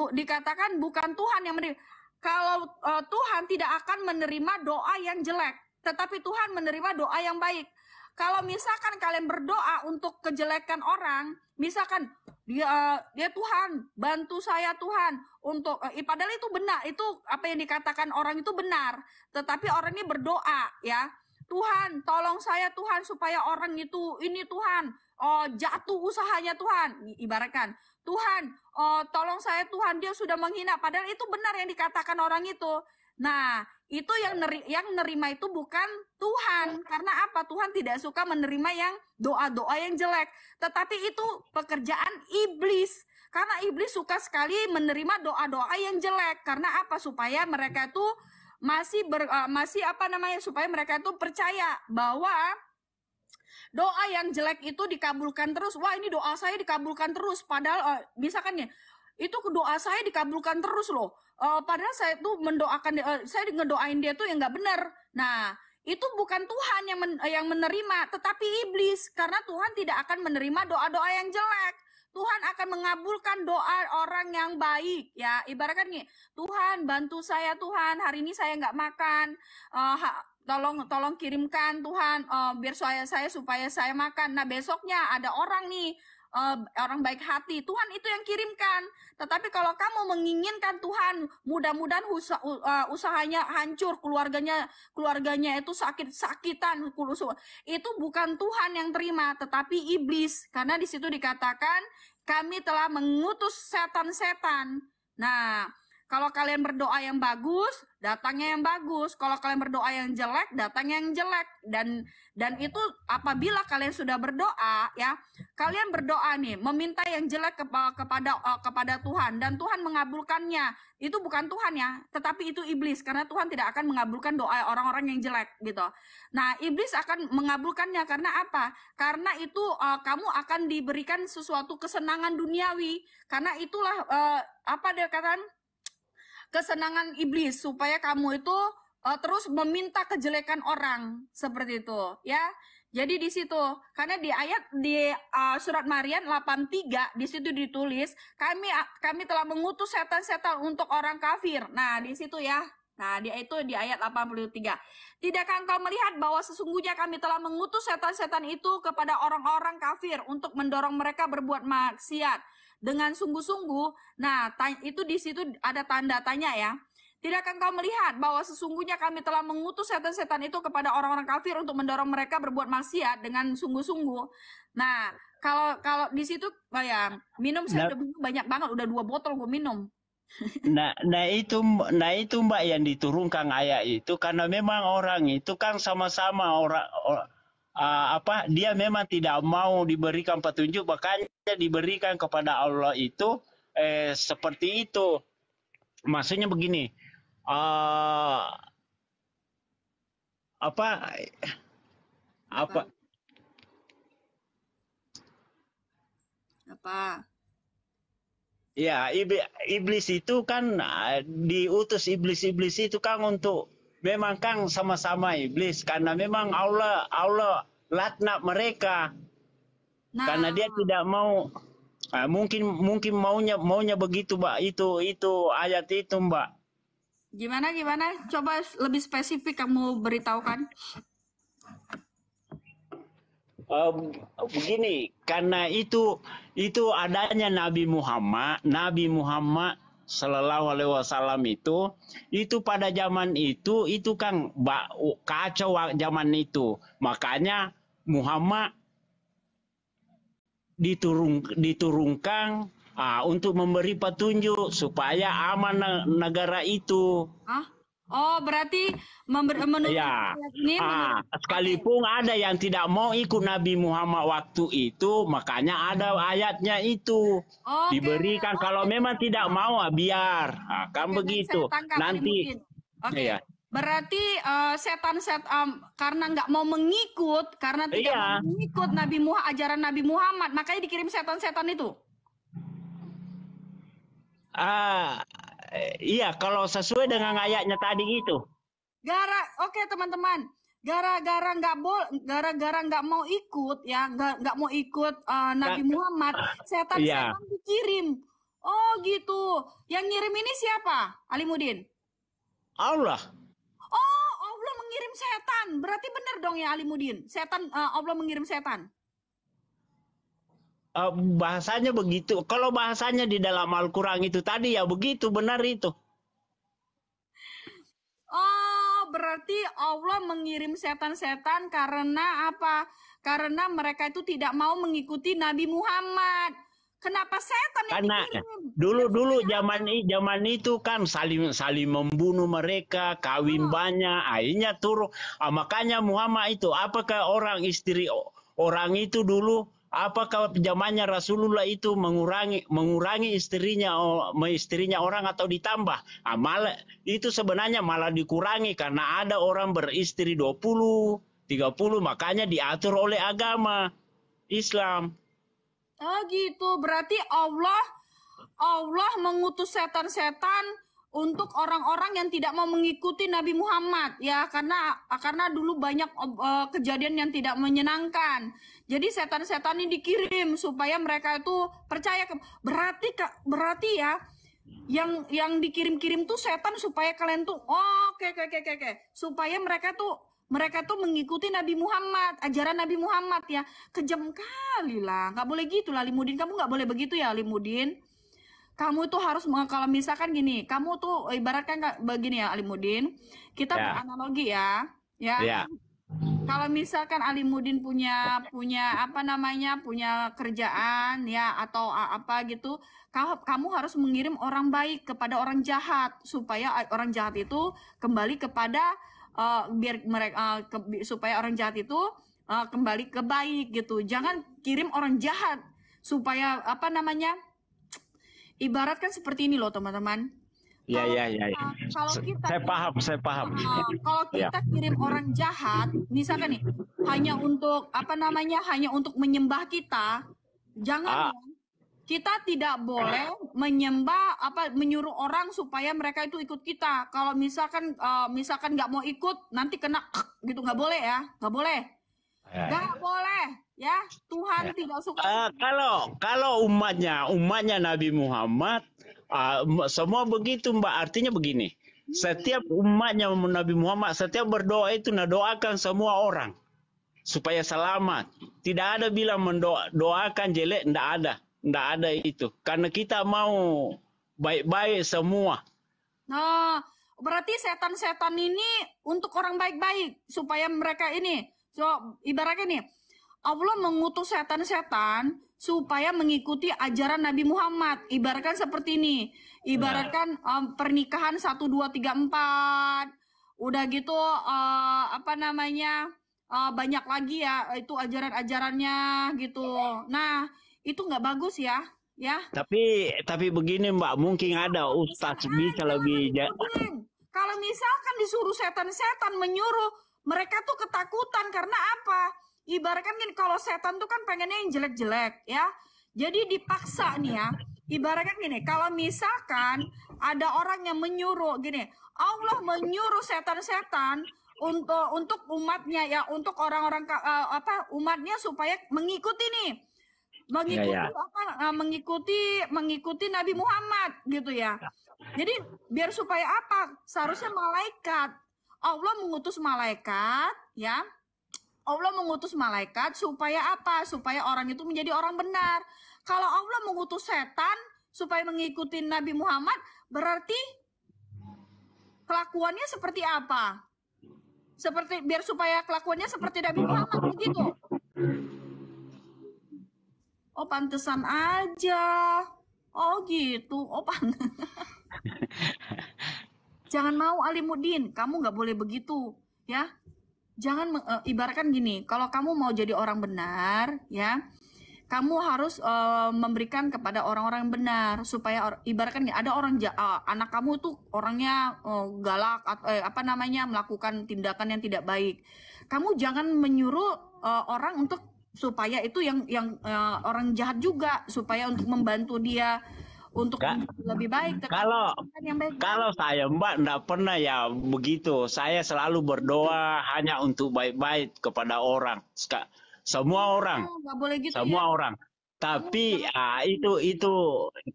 dikatakan bukan Tuhan yang menerima. Kalau Tuhan tidak akan menerima doa yang jelek, tetapi Tuhan menerima doa yang baik. Kalau misalkan kalian berdoa untuk kejelekan orang, misalkan dia Tuhan, bantu saya Tuhan untuk padahal itu benar, itu apa yang dikatakan orang itu benar, tetapi orang ini berdoa ya, Tuhan tolong saya Tuhan supaya orang itu ini Tuhan jatuh usahanya Tuhan, ibaratkan Tuhan tolong saya Tuhan dia sudah menghina, padahal itu benar yang dikatakan orang itu. Nah, itu yang nerima itu bukan Tuhan. Karena apa? Tuhan tidak suka menerima yang doa-doa yang jelek. Tetapi itu pekerjaan iblis. Karena iblis suka sekali menerima doa-doa yang jelek. Karena apa? Supaya mereka itu supaya mereka itu percaya bahwa doa yang jelek itu dikabulkan terus. Wah, ini doa saya dikabulkan terus. Padahal misalkan ya, itu doa saya dikabulkan terus loh. Padahal saya tuh mendoakan, saya ngedoain dia tuh yang nggak benar. Nah, itu bukan Tuhan yang menerima, tetapi iblis. Karena Tuhan tidak akan menerima doa-doa yang jelek. Tuhan akan mengabulkan doa orang yang baik. Ya, ibaratkan nih, Tuhan bantu saya Tuhan, hari ini saya nggak makan. Tolong kirimkan Tuhan, biar supaya saya makan. Nah, besoknya ada orang nih. Orang baik hati, Tuhan itu yang kirimkan. Tetapi kalau kamu menginginkan Tuhan, mudah-mudahan usahanya hancur, keluarganya itu sakit-sakitan, itu bukan Tuhan yang terima, tetapi iblis. Karena di situ dikatakan kami telah mengutus setan-setan. Nah, kalau kalian berdoa yang bagus, datangnya yang bagus. Kalau kalian berdoa yang jelek, datangnya yang jelek. Dan itu apabila kalian sudah berdoa, ya, kalian berdoa nih, meminta yang jelek kepada Tuhan, dan Tuhan mengabulkannya. Itu bukan Tuhan ya, tetapi itu iblis, karena Tuhan tidak akan mengabulkan doa orang-orang yang jelek gitu. Nah, iblis akan mengabulkannya karena apa? Karena itu kamu akan diberikan sesuatu kesenangan duniawi. Karena itulah dia katakan, kesenangan iblis, supaya kamu itu terus meminta kejelekan orang seperti itu ya. Jadi di situ, karena di surat Maryam 83 di situ ditulis kami telah mengutus setan-setan untuk orang kafir. Nah, di situ ya. Nah, dia itu di ayat 83. Tidakkah engkau melihat bahwa sesungguhnya kami telah mengutus setan-setan itu kepada orang-orang kafir untuk mendorong mereka berbuat maksiat dengan sungguh-sungguh. Nah, itu di situ ada tanda tanya ya. Tidakkah engkau melihat bahwa sesungguhnya kami telah mengutus setan-setan itu kepada orang-orang kafir untuk mendorong mereka berbuat maksiat dengan sungguh-sungguh. Nah, kalau di situ ya minum saya udah minum banyak banget, udah 2 botol gue minum. Nah itu Mbak yang diturunkan ayat itu karena memang orang itu kan sama-sama dia memang tidak mau diberikan petunjuk, makanya diberikan kepada Allah itu seperti itu. Maksudnya begini, apa ya, iblis itu kan diutus iblis itu kan untuk memang kan sama-sama iblis karena memang Allah laknat mereka. Nah, karena dia tidak mau, mungkin maunya begitu Mbak, itu ayat itu Mbak. Gimana? Coba lebih spesifik kamu beritahukan. Begini, karena itu adanya Nabi Muhammad Sallallahu Alaihi Wasallam itu pada zaman itu kan kacau zaman itu, makanya Muhammad diturunkan untuk memberi petunjuk supaya aman negara itu. Oh, berarti menurut Ya, ini sekalipun ada yang tidak mau ikut Nabi Muhammad waktu itu, makanya ada ayatnya itu. Diberikan kalau memang tidak mau biar, kan begitu. Nanti, ya. Berarti karena nggak mau mengikut, karena tidak mau mengikut ajaran Nabi Muhammad, makanya dikirim setan-setan itu. Iya, kalau sesuai dengan ayatnya tadi itu. Oke teman-teman, gara-gara nggak mau ikut ya, nggak mau ikut Nabi Muhammad, setan-setan dikirim. Oh gitu. Yang ngirim ini siapa? Alimuddin? Allah. Oh, Allah mengirim setan. Berarti benar dong ya Alimuddin. Allah mengirim setan. Bahasanya begitu. Kalau bahasanya di dalam Al-Quran itu tadi ya begitu, benar itu. Oh, berarti Allah mengirim setan-setan karena apa? Karena mereka itu tidak mau mengikuti Nabi Muhammad. Kenapa setan yang dikirim? Dulu zaman itu kan saling membunuh mereka, kawin banyak, akhirnya turun. Makanya Muhammad itu, apakah istri orang itu dulu? Apakah zamannya Rasulullah itu mengurangi istrinya orang atau ditambah? Malah itu sebenarnya malah dikurangi karena ada orang beristri 20, 30, makanya diatur oleh agama Islam. Oh gitu, berarti Allah mengutus setan-setan untuk orang-orang yang tidak mau mengikuti Nabi Muhammad ya, karena dulu banyak kejadian yang tidak menyenangkan. Jadi setan-setan ini dikirim supaya mereka itu percaya. Berarti ya yang dikirim-kirim tuh setan supaya kalian tuh oke. Supaya mereka tuh mengikuti Nabi Muhammad, ajaran Nabi Muhammad ya. Kejam kali lah, nggak boleh gitu lah Alimuddin. Kamu nggak boleh begitu ya Alimuddin. Kamu tuh harus, kalau misalkan gini, kamu tuh ibaratkan begini ya Alimuddin, kita beranalogi ya. Kalau misalkan Alimuddin punya kerjaan ya atau apa gitu, kamu harus mengirim orang baik kepada orang jahat supaya orang jahat itu kembali kepada supaya orang jahat itu kembali ke baik gitu. Jangan kirim orang jahat supaya ibaratkan seperti ini loh teman-teman. Ya. Kalau kita saya paham. Kalau kita kirim orang jahat, misalkan nih, hanya untuk menyembah kita, jangan. Kita tidak boleh menyuruh orang supaya mereka itu ikut kita. Kalau misalkan nggak mau ikut, nanti kena gitu, nggak boleh ya, nggak boleh. Nggak boleh ya, Tuhan tidak suka. Kalau umatnya Nabi Muhammad semua begitu Mbak, artinya begini. setiap umatnya Nabi Muhammad, setiap berdoa itu doakan semua orang supaya selamat. Tidak ada bilang mendoakan jelek, tidak ada itu. Karena kita mau baik-baik semua. Nah, berarti setan-setan ini untuk orang baik-baik supaya mereka ini, so ibaratnya nih, Allah mengutus setan-setan supaya mengikuti ajaran Nabi Muhammad. Ibaratkan seperti ini. Ibaratkan pernikahan 1 2 3 4. Udah gitu apa namanya? Banyak lagi ya itu ajaran-ajarannya gitu. Nah, itu nggak bagus ya. Ya. Tapi begini Mbak, mungkin ada ustaz bisa lebih kalau misalkan disuruh setan-setan menyuruh, mereka tuh ketakutan karena apa? Ibaratkan gini, kalau setan tuh kan pengennya yang jelek-jelek ya. Jadi dipaksa nih ya. Ibaratkan gini, kalau misalkan ada orang yang menyuruh gini, Allah menyuruh setan-setan untuk umatnya ya, untuk orang-orang umatnya supaya mengikuti nih. Mengikuti Nabi Muhammad gitu ya. Jadi biar supaya apa? Seharusnya malaikat. Allah mengutus malaikat ya. Allah mengutus malaikat supaya apa? Supaya orang itu menjadi orang benar. Kalau Allah mengutus setan supaya mengikuti Nabi Muhammad, berarti kelakuannya seperti apa? Seperti biar supaya kelakuannya seperti Nabi Muhammad begitu. Oh, pantesan aja. Oh, gitu. Oh, jangan mau Alimuddin, kamu nggak boleh begitu, ya. Jangan ibaratkan gini, kalau kamu mau jadi orang benar, ya, kamu harus memberikan kepada orang-orang yang benar supaya ibaratkan ada orang anak kamu tuh orangnya galak apa namanya melakukan tindakan yang tidak baik. Kamu jangan menyuruh orang untuk supaya itu yang orang jahat juga supaya untuk membantu dia untuk lebih baik. Kalau saya Mbak enggak pernah ya begitu. Saya selalu berdoa hanya untuk baik-baik kepada orang. Semua orang. Nggak boleh gitu semua ya. orang. Tapi itu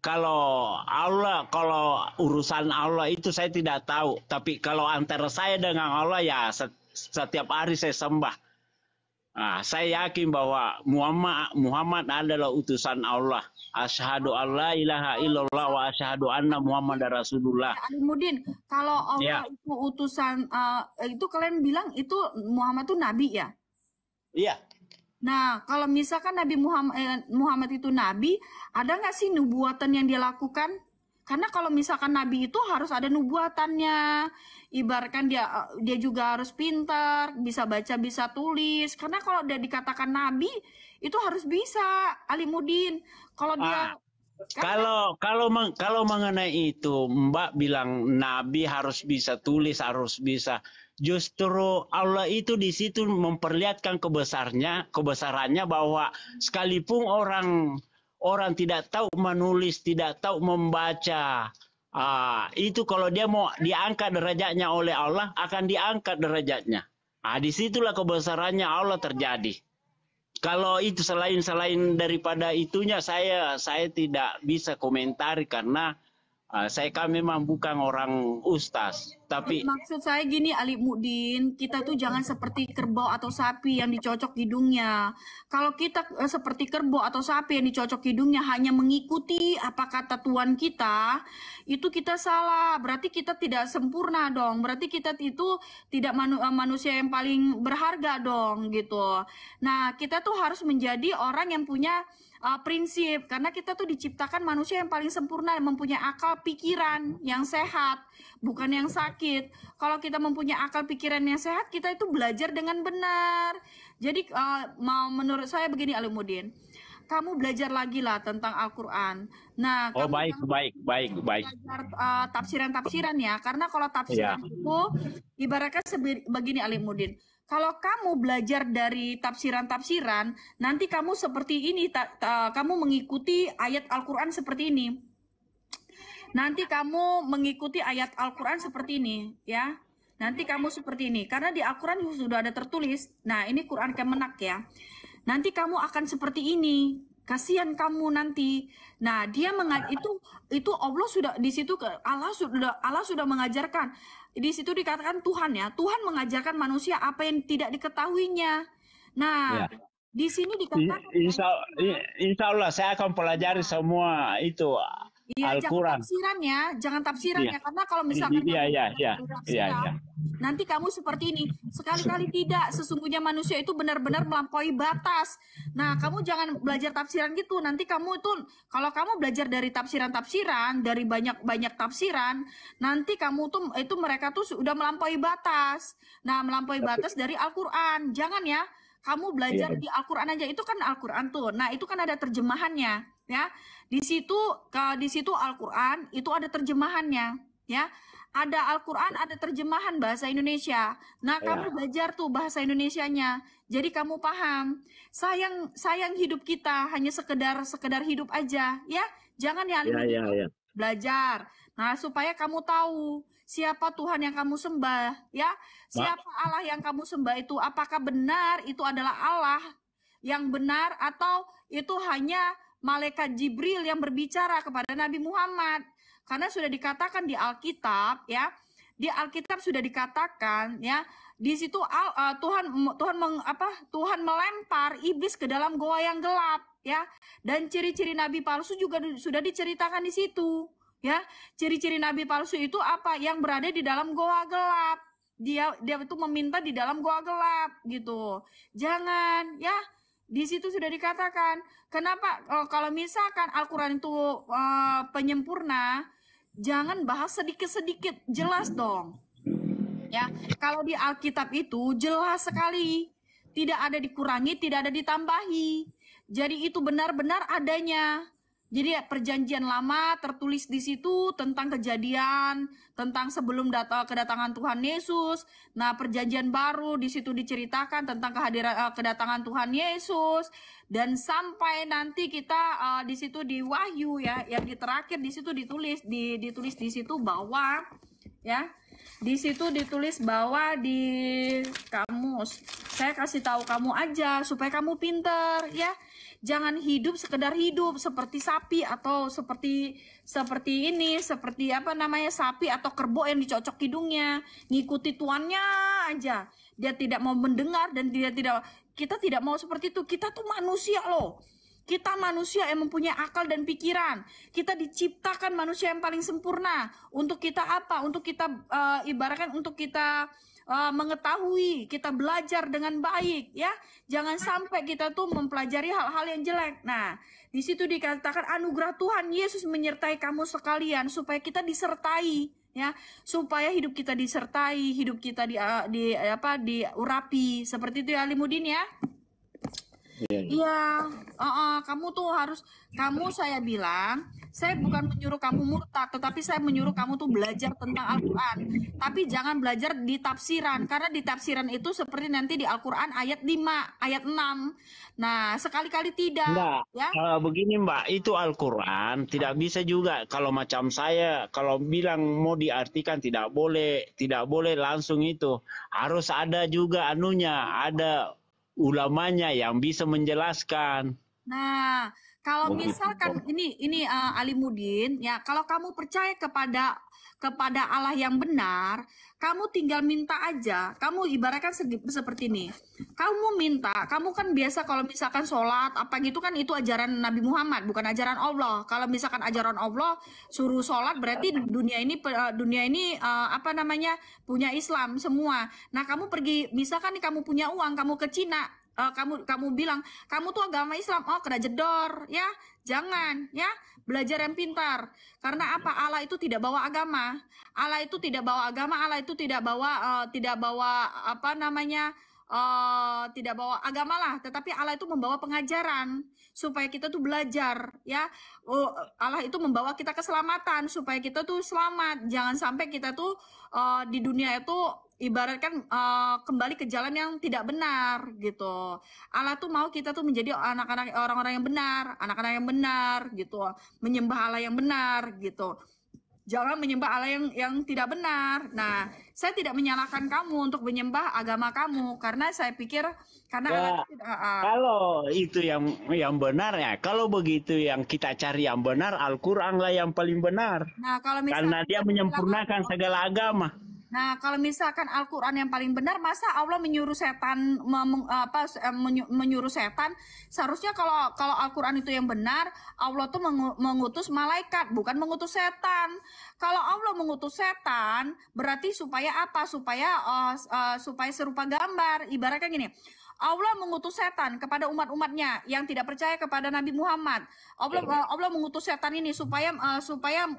kalau Allah, kalau urusan Allah itu saya tidak tahu. Tapi kalau antara saya dengan Allah ya setiap hari saya sembah. Saya yakin bahwa Muhammad adalah utusan Allah. Asyhadu alla ilaha illallah wa asyhadu anna Muhammadar Rasulullah. Alimuddin, kalau Allah itu utusan itu kalian bilang itu Muhammad itu nabi ya? Iya. Nah, kalau misalkan Nabi Muhammad itu nabi, ada nggak sih nubuatan yang dia lakukan? Karena kalau misalkan nabi itu harus ada nubuatannya. Ibaratkan dia juga harus pintar, bisa baca, bisa tulis. Karena kalau udah dikatakan nabi, itu harus bisa, Alimuddin. Kalau dia kalau mengenai itu, Mbak bilang nabi harus bisa tulis, harus bisa. Justru Allah itu di situ memperlihatkan kebesarannya bahwa sekalipun orang tidak tahu menulis, tidak tahu membaca, itu kalau dia mau diangkat derajatnya oleh Allah, akan diangkat derajatnya. Disitulah kebesarannya Allah terjadi. Kalau itu selain daripada itunya, saya tidak bisa komentari karena kami memang bukan orang ustaz. Tapi maksud saya gini, Alimuddin, kita tuh jangan seperti kerbau atau sapi yang dicocok hidungnya. Kalau kita seperti kerbau atau sapi yang dicocok hidungnya hanya mengikuti apa kata Tuhan kita, itu kita salah. Berarti kita tidak sempurna dong. Berarti kita itu tidak manusia yang paling berharga dong gitu. Nah, kita tuh harus menjadi orang yang punya prinsip, karena kita tuh diciptakan manusia yang paling sempurna, yang mempunyai akal pikiran yang sehat, bukan yang sakit. Kalau kita mempunyai akal pikiran yang sehat, kita itu belajar dengan benar. Jadi menurut saya begini, Alimuddin, kamu belajar lagi lah tentang Al-Quran. Nah, baik. Belajar tafsiran-tafsiran ya, karena kalau tafsiran itu ibaratnya begini, Alimuddin. Kalau kamu belajar dari tafsiran-tafsiran, nanti kamu seperti ini, kamu mengikuti ayat Al-Quran seperti ini. Nanti kamu mengikuti ayat Al-Quran seperti ini, ya. Nanti kamu seperti ini, karena di Al-Quran sudah ada tertulis. Nah, ini Quran Kemenak ya. Nanti kamu akan seperti ini. kasihan kamu nanti. Nah, dia itu Allah sudah di situ Allah sudah mengajarkan. Di situ dikatakan Tuhan ya, Tuhan mengajarkan manusia apa yang tidak diketahuinya. Nah, Ya. di sini dikatakan Insya Allah saya akan pelajari semua itu iya, Al-Quran. jangan tafsirannya, karena kalau misalkan Iya. tafsiran, nanti kamu seperti ini. Sekali-kali tidak, sesungguhnya manusia itu benar-benar melampaui batas. Nah, kamu jangan belajar tafsiran gitu. Nanti kamu itu, kalau kamu belajar dari tafsiran-tafsiran, dari banyak-banyak tafsiran, nanti kamu tuh itu mereka tuh sudah melampaui batas. Nah, melampaui batas dari Al-Quran. Jangan ya, kamu belajar di Al-Quran aja. Itu kan Al-Quran tuh. Nah, itu kan ada terjemahannya, ya. Di situ Al-Quran itu ada terjemahannya, ya. Ada Al-Quran, ada terjemahan bahasa Indonesia. Nah, kamu belajar tuh bahasa Indonesianya. Jadi kamu paham. Sayang hidup kita hanya sekedar hidup aja, ya. Jangan ya, belajar. Nah, supaya kamu tahu siapa Tuhan yang kamu sembah, ya. Siapa Allah yang kamu sembah itu, apakah benar itu adalah Allah yang benar atau itu hanya malaikat Jibril yang berbicara kepada Nabi Muhammad. Karena sudah dikatakan di Alkitab, ya. Di Alkitab sudah dikatakan, ya. Di situ Tuhan melempar iblis ke dalam goa yang gelap, ya. Dan ciri-ciri nabi palsu juga sudah diceritakan di situ, ya. Ciri-ciri nabi palsu itu apa? Yang berada di dalam goa gelap. Dia itu meminta di dalam goa gelap gitu. Jangan, ya. Di situ sudah dikatakan. Kenapa kalau misalkan Al-Quran itu penyempurna, jangan bahas sedikit-sedikit, jelas dong. Ya, kalau di Alkitab itu jelas sekali, tidak ada dikurangi, tidak ada ditambahi. Jadi itu benar-benar adanya. Jadi perjanjian lama tertulis di situ tentang kejadian, tentang sebelum kedatangan Tuhan Yesus. Nah, perjanjian baru di situ diceritakan tentang kedatangan Tuhan Yesus, dan sampai nanti kita di situ di Wahyu, ya, yang terakhir di situ ditulis di situ bahwa, ya, di situ ditulis bahwa di kamus. Saya kasih tahu kamu aja supaya kamu pinter, ya. Jangan hidup sekedar hidup seperti sapi atau seperti sapi atau kerbau yang dicocok hidungnya, ngikuti tuannya aja. Dia tidak mau mendengar dan kita tidak mau seperti itu. Kita tuh manusia loh. Kita manusia yang mempunyai akal dan pikiran. Kita diciptakan manusia yang paling sempurna. Untuk kita apa? Untuk kita ibaratkan untuk kita mengetahui, kita belajar dengan baik, ya. Jangan sampai kita tuh mempelajari hal-hal yang jelek. Nah, di situ dikatakan anugerah Tuhan Yesus menyertai kamu sekalian supaya kita disertai, ya. Supaya hidup kita disertai, hidup kita diurapi. Seperti itu ya Alimuddin, ya. Iya, saya bilang, saya bukan menyuruh kamu murtad, tetapi saya menyuruh kamu tuh belajar tentang Al-Quran. Tapi jangan belajar di tafsiran, karena di tafsiran itu seperti nanti di Al-Quran ayat 5, ayat 6. Nah, sekali-kali tidak. Enggak, Ya? begini Mbak, itu Al-Quran tidak bisa juga kalau macam saya, kalau bilang mau diartikan tidak boleh langsung itu. Harus ada juga ada ulamanya yang bisa menjelaskan. Nah, kalau misalkan ini Alimuddin, ya, kalau kamu percaya kepada Allah yang benar, kamu tinggal minta aja. Kamu ibaratkan seperti ini. Kamu minta, kamu kan biasa kalau misalkan sholat apa gitu kan itu ajaran Nabi Muhammad, bukan ajaran Allah. Kalau misalkan ajaran Allah suruh sholat berarti dunia ini punya Islam semua. Nah, kamu pergi, misalkan nih kamu punya uang, kamu ke Cina, kamu bilang kamu tuh agama Islam, kena jedor, ya. Jangan, ya. Belajar yang pintar. Karena apa? Allah itu tidak bawa agama. Allah itu tidak bawa tidak bawa agama lah, tetapi Allah itu membawa pengajaran supaya kita tuh belajar, ya. Allah itu membawa kita keselamatan supaya kita tuh selamat. Jangan sampai kita tuh di dunia itu ibaratkan kembali ke jalan yang tidak benar gitu. Allah tuh mau kita tuh menjadi anak-anak orang-orang yang benar, anak-anak yang benar gitu, menyembah Allah yang benar gitu. Jangan menyembah Allah yang tidak benar. Nah, saya tidak menyalahkan kamu untuk menyembah agama kamu karena saya pikir karena Allah Ya, tidak kalau itu yang benar ya, kalau begitu yang kita cari yang benar, Al-Quran lah yang paling benar. Nah, kalau Karena misalkan dia kita bilang menyempurnakan segala agama. Nah, kalau misalkan Al-Quran yang paling benar, masa Allah menyuruh setan menyuruh setan? Seharusnya kalau Al-Quran itu yang benar, Allah tuh mengutus malaikat, bukan mengutus setan. Kalau Allah mengutus setan, berarti supaya apa? Supaya serupa gambar. Ibaratnya gini. Allah mengutus setan kepada umat-umatnya yang tidak percaya kepada Nabi Muhammad. Allah mengutus setan ini supaya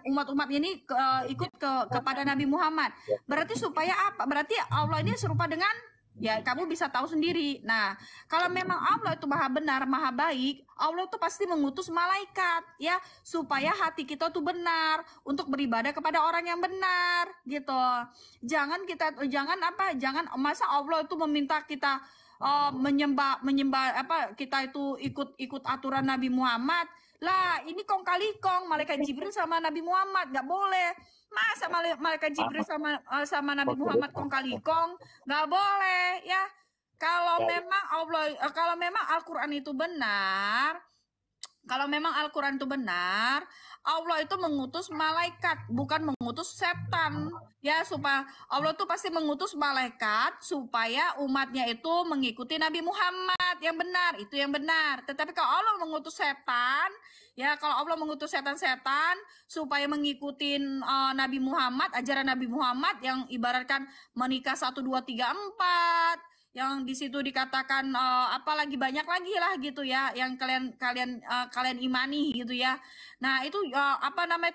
umat-umat ini ikut kepada Nabi Muhammad. Berarti supaya apa? Berarti Allah ini serupa dengan ya kamu bisa tahu sendiri. Nah, kalau memang Allah itu maha benar, maha baik, Allah itu pasti mengutus malaikat ya supaya hati kita tuh benar untuk beribadah kepada orang yang benar gitu. Jangan masa Allah itu meminta kita menyembah kita itu ikut aturan Nabi Muhammad lah. Ini kong kali kong malaikat Jibril sama Nabi Muhammad nggak boleh. Masa malaikat Jibril sama Nabi Muhammad kong kali kong nggak boleh ya. Kalau memang Al-Quran itu benar, Allah itu mengutus malaikat, bukan mengutus setan. Ya, supaya Allah itu pasti mengutus malaikat supaya umatnya itu mengikuti Nabi Muhammad yang benar, itu yang benar. Tetapi kalau Allah mengutus setan, ya kalau Allah mengutus setan-setan supaya mengikuti Nabi Muhammad, ajaran Nabi Muhammad yang ibaratkan menikah 1 2 3 4, yang di situ dikatakan apalagi banyak lagi lah gitu ya yang kalian imani gitu ya. Nah itu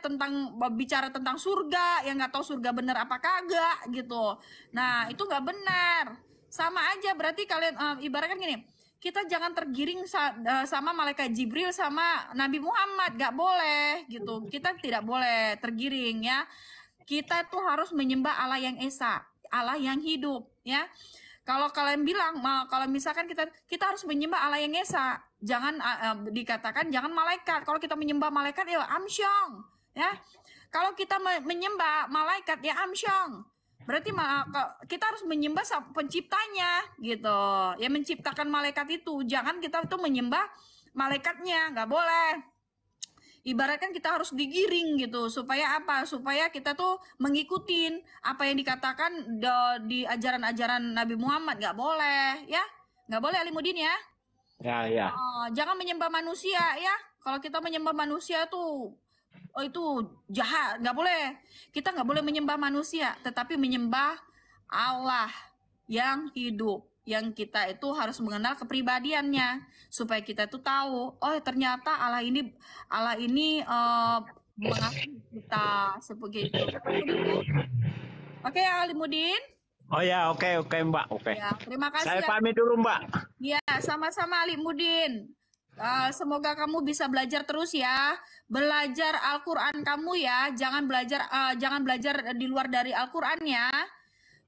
tentang bicara tentang surga yang nggak tahu surga bener apa kagak gitu. Nah itu nggak benar, sama aja berarti kalian ibaratkan gini, kita jangan tergiring sama malaikat Jibril sama Nabi Muhammad, nggak boleh gitu. Kita tidak boleh tergiring ya. Kita tuh harus menyembah Allah yang esa, Allah yang hidup ya. Kalau kalian bilang, kalau misalkan kita harus menyembah Allah yang esa, jangan dikatakan jangan malaikat. Kalau kita menyembah malaikat ya amsyong, ya. Kalau kita menyembah malaikat ya amsyong, berarti kita harus menyembah penciptanya, gitu. Ya menciptakan malaikat itu, jangan kita tuh menyembah malaikatnya, nggak boleh. Ibaratkan kita harus digiring gitu supaya apa? Supaya kita tuh mengikutin apa yang dikatakan di ajaran-ajaran Nabi Muhammad. Nggak boleh ya, nggak boleh Alimuddin ya. Ya. Jangan menyembah manusia ya. Kalau kita menyembah manusia tuh itu jahat, nggak boleh. Kita nggak boleh menyembah manusia, tetapi menyembah Allah yang hidup, yang kita itu harus mengenal kepribadiannya supaya kita tuh tahu, oh ternyata Allah ini mengasihi kita seperti itu. Oke, Alimuddin. Oh ya, oke Mbak, oke. Ya, terima kasih. Saya pamit dulu Mbak. Ya, sama-sama Alimuddin. Semoga kamu bisa belajar terus ya. Belajar Al-Quran kamu ya. Jangan belajar di luar dari Al-Quran ya.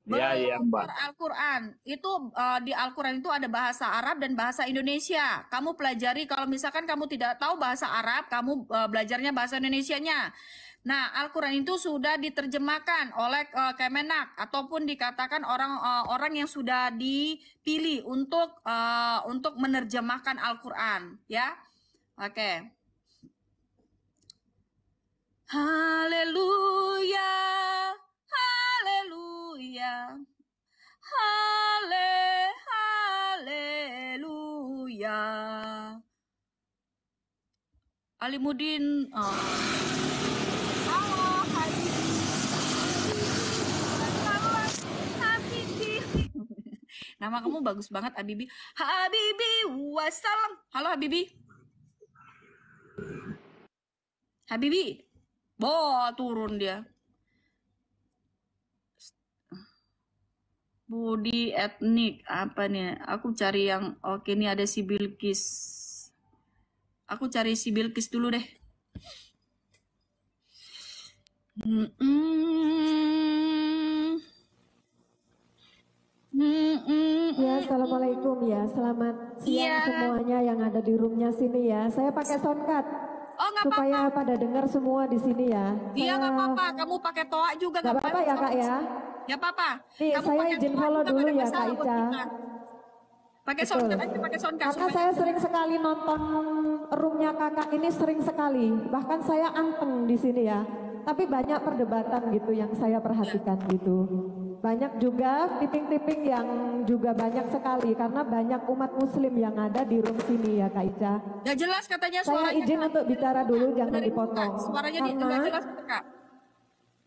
Iya, Mbak. Al-Quran itu di Al-Quran itu ada bahasa Arab dan bahasa Indonesia. Kamu pelajari, kalau misalkan kamu tidak tahu bahasa Arab, kamu belajarnya bahasa Indonesianya. Nah, Al-Quran itu sudah diterjemahkan oleh Kemenak ataupun dikatakan orang yang sudah dipilih untuk menerjemahkan Al-Quran, ya. Oke. Haleluya. Haleluya, haleluya. Alimuddin, halo Habibi. Nama kamu bagus banget Habibi. Habibi wassalam. Halo Habibi. Habibi, turun dia. Budi etnik apa nih? Aku cari yang oke nih, ada si Bilkis. Aku cari si Bilkis dulu deh. Ya, assalamualaikum ya. Selamat siang semuanya yang ada di roomnya sini ya. Saya pakai soundcard. Oh nggak supaya apa-apa. pada dengar semua di sini ya. Iya Saya- nggak apa-apa. Kamu pakai toa juga Nggak apa-apa ya Kak ya. Ya apa-apa. Nih, Kamu saya pakai izin toa follow juga dulu nggak ada ya, masalah Kak buat Ica. kita. Pakai Betul. soundcard aja, pakai soundcard. Karena saya sering sekali nonton roomnya kakak ini sering sekali. Bahkan saya anteng di sini ya. Tapi banyak perdebatan gitu yang saya perhatikan gitu. Banyak juga tipping-tipping yang juga banyak sekali. Karena banyak umat muslim yang ada di room sini ya Kak Ica. Nggak jelas katanya Saya suaranya. izin untuk bicara dulu, jangan Dari dipotong. Kak. Suaranya nggak Karena jelas Kak.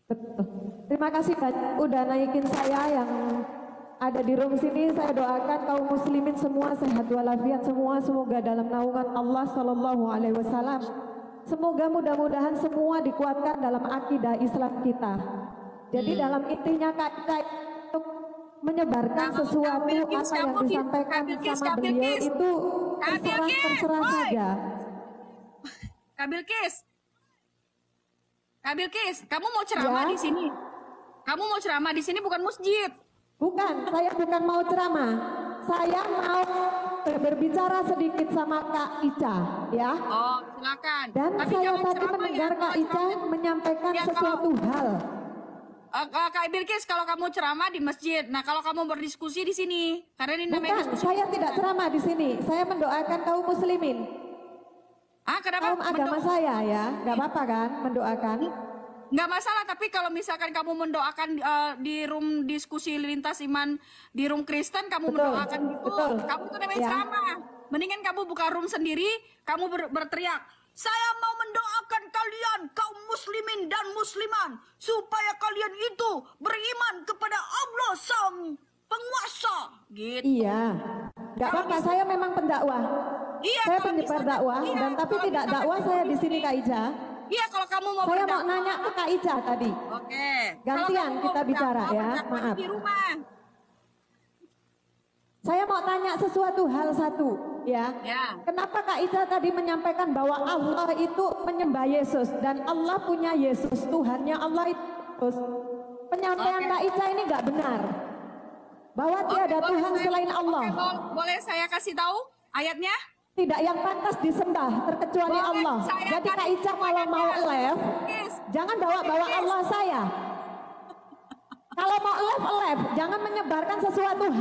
betul. Terima kasih banyak udah naikin saya yang ada di room sini. Saya doakan kaum muslimin semua sehat walafiat semua, semoga dalam naungan Allah Shallallahu Alaihi Wasallam. Semoga mudah-mudahan semua dikuatkan dalam akidah Islam kita. Jadi dalam intinya Kak untuk menyebarkan sesuatu apa yang disampaikan sama beliau itu terserah saja. Kak Bilkis. Kak Bilkis, kamu mau ceramah Ya. di sini? Kamu mau ceramah di sini bukan masjid. Bukan, saya bukan mau ceramah. Saya mau berbicara sedikit sama Kak Ica, ya. Oh, silakan. Dan Tapi saya jangan tadi ceramah mendengar ya, Kak kalau Ica ceramah- menyampaikan Ya, sesuatu hal. Kak Bilkis, kalau kamu ceramah di masjid, nah kalau kamu berdiskusi di sini, karena ini namanya Bukan, diskusi. saya tidak ceramah di sini. Saya mendoakan kaum muslimin, Kenapa? kaum agama saya ya. Gak apa-apa kan mendoakan? Nggak masalah, tapi kalau misalkan kamu mendoakan di room diskusi lintas iman di room Kristen, kamu Betul, mendoakan gitu, betul. kamu itu namanya Ya. ceramah. Mendingan kamu buka room sendiri, kamu berteriak, saya mau mendoakan kalian kaum muslimin dan musliman supaya kalian itu beriman kepada Allah Sang Penguasa. Gitu. Iya. Gak apa-apa, saya memang pendakwah. Iya, Saya kalau penyebar misalkan- dakwah iya, dan tapi kalau tidak misalkan dakwah kamu saya di di sini sini- Kak Ica. Iya, kalau kamu mau Saya mau berdakwah- nanya ke Kak Ica tadi. Oke. Gantian Kalau kamu kita mau bicara berdakwah, ya, berdakwah maaf. di rumah. Saya mau tanya sesuatu hal satu, ya. Ya. Kenapa Kak Ica tadi menyampaikan bahwa Allah itu menyembah Yesus dan Allah punya Yesus, Tuhannya Allah itu Yesus. Penyampaian Oke. Kak Ica ini nggak benar. Bahwa tiada Oke, boleh Tuhan saya- selain Allah. Oke, boleh saya kasih tahu ayatnya? Tidak yang pantas disembah terkecuali Boleh Allah. saya Jadi Kak kasih Ica kalau mau ayatnya? live, Yes. jangan bawa-bawa Allah saya. Kalau mau live, jangan menyebarkan sesuatu hal